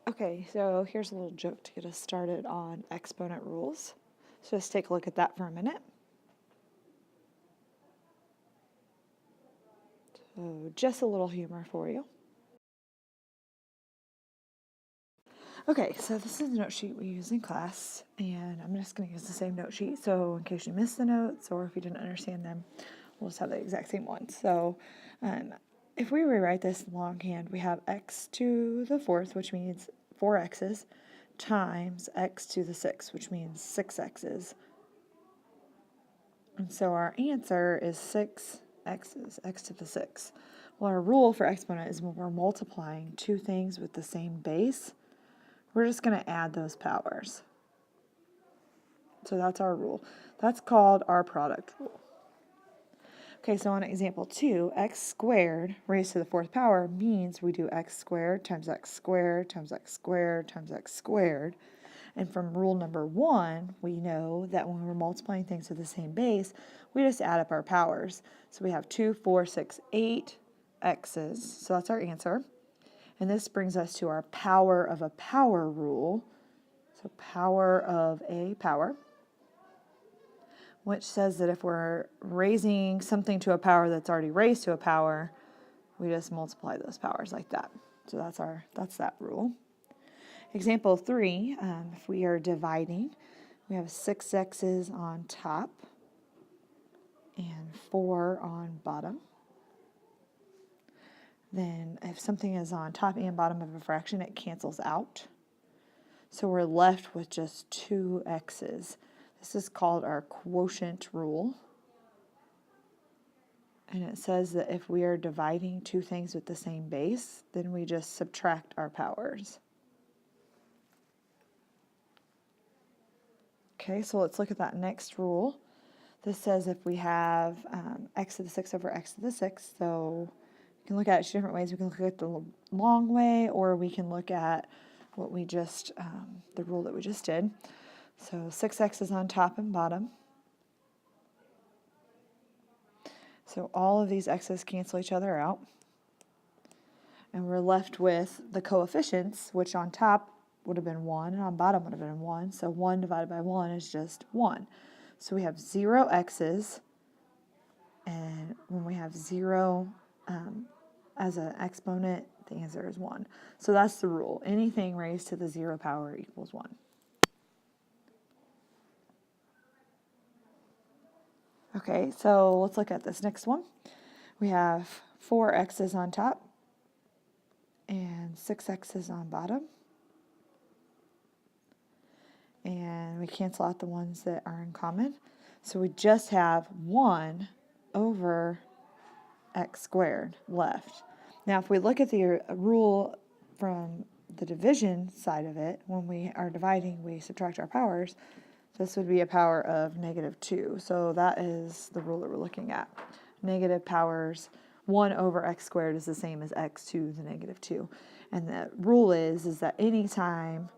Okay, so here's a little joke to get us started on exponent rules. So let's take a look at that for a minute. So just a little humor for you. Okay, so this is the note sheet we use in class, and I'm just going to use the same note sheet, so in case you missed the notes or if you didn't understand them, we'll just have the exact same one. So if we rewrite this longhand, we have x to the fourth, which means 4 x's, times x to the sixth, which means 6 x's. And so our answer is 6 x's, x to the sixth. Well, our rule for exponent is when we're multiplying two things with the same base, we're just going to add those powers. So that's our rule. That's called our product rule. Okay, so on example 2, x squared raised to the fourth power means we do x squared times x squared times x squared times x squared. And from rule number 1, we know that when we're multiplying things to the same base, we just add up our powers. So we have 2, 4, 6, 8 x's. So that's our answer. And this brings us to our power of a power rule. So power of a power, which says that if we're raising something to a power that's already raised to a power, we just multiply those powers like that. So that's that rule. Example 3, if we are dividing, we have 6 x's on top and 4 on bottom. Then if something is on top and bottom of a fraction, it cancels out. So we're left with just 2 x's. This is called our quotient rule. And it says that if we are dividing two things with the same base, then we just subtract our powers. Okay, so let's look at that next rule. This says if we have x to the sixth over x to the sixth, so we can look at it two different ways. We can look at the long way, or we can look at what we just, the rule that we just did. So 6 x's on top and bottom. So all of these x's cancel each other out. And we're left with the coefficients, which on top would have been 1, and on bottom would have been 1. So 1 divided by 1 is just 1. So we have 0 x's, and when we have 0 as an exponent, the answer is 1. So that's the rule. Anything raised to the 0 power equals 1. Okay, so let's look at this next one. We have 4 x's on top and 6 x's on bottom. And we cancel out the ones that are in common. So we just have 1 over x squared left. Now if we look at the rule from the division side of it, when we are dividing, we subtract our powers. This would be a power of -2. So that is the rule that we're looking at. Negative powers, 1 over x squared is the same as x to the -2. And the rule is that anytime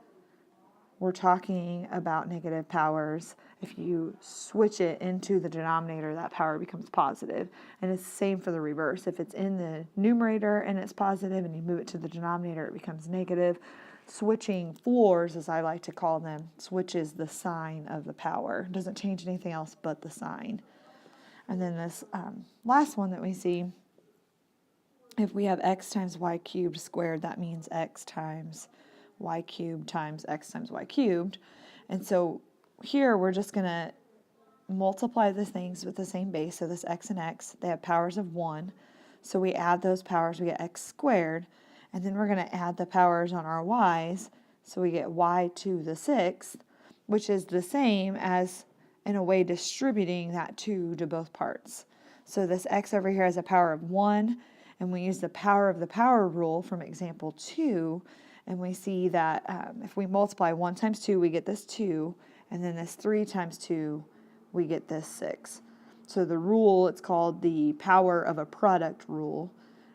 we're talking about negative powers, if you switch it into the denominator, that power becomes positive. And it's the same for the reverse. If it's in the numerator and it's positive and you move it to the denominator, it becomes negative. Switching floors, as I like to call them, switches the sign of the power. It doesn't change anything else but the sign. And then this last one that we see, if we have x times y cubed squared, that means x times y cubed times x times y cubed. And so here we're just going to multiply the things with the same base. So this x and x, they have powers of 1. So we add those powers, we get x squared. And then we're going to add the powers on our y's. So we get y to the sixth, which is the same as, in a way, distributing that 2 to both parts. So this x over here has a power of 1. And we use the power of the power rule from example 2. And we see that if we multiply 1 times 2, we get this 2. And then this 3 times 2, we get this 6. So the rule, it's called the power of a product rule.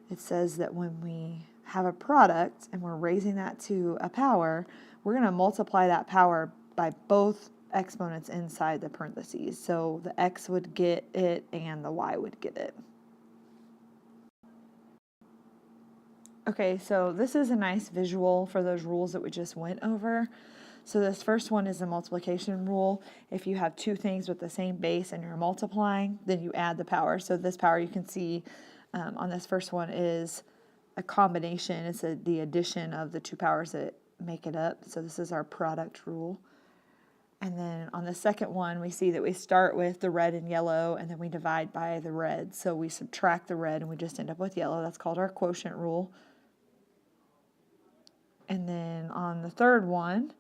It says that when we have a product and we're raising that to a power, we're going to multiply that power by both exponents inside the parentheses. So the x would get it and the y would get it. Okay, so this is a nice visual for those rules that we just went over. So this first one is the multiplication rule. If you have two things with the same base and you're multiplying, then you add the power. So this power you can see on this first one is a combination. It's the addition of the two powers that make it up. So this is our product rule. And then on the second one, we see that we start with the red and yellow, and then we divide by the red. So we subtract the red, and we just end up with yellow. That's called our quotient rule. And then on the third one,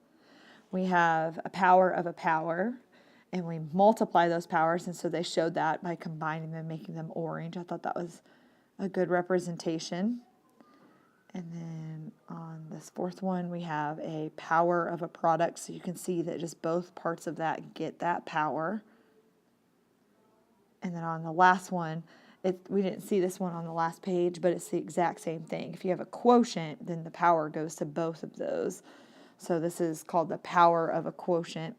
we have a power of a power, and we multiply those powers, and so they showed that by combining them, making them orange. I thought that was a good representation. And then on this fourth one, we have a power of a product, so you can see that just both parts of that get that power. And then on the last one, we didn't see this one on the last page, but it's the exact same thing. If you have a quotient, then the power goes to both of those. So this is called the power of a quotient.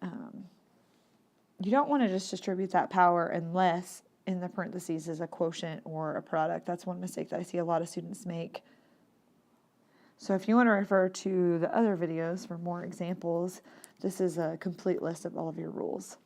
You don't want to just distribute that power unless in the parentheses is a quotient or a product. That's one mistake that I see a lot of students make. So if you want to refer to the other videos for more examples, this is a complete list of all of your rules.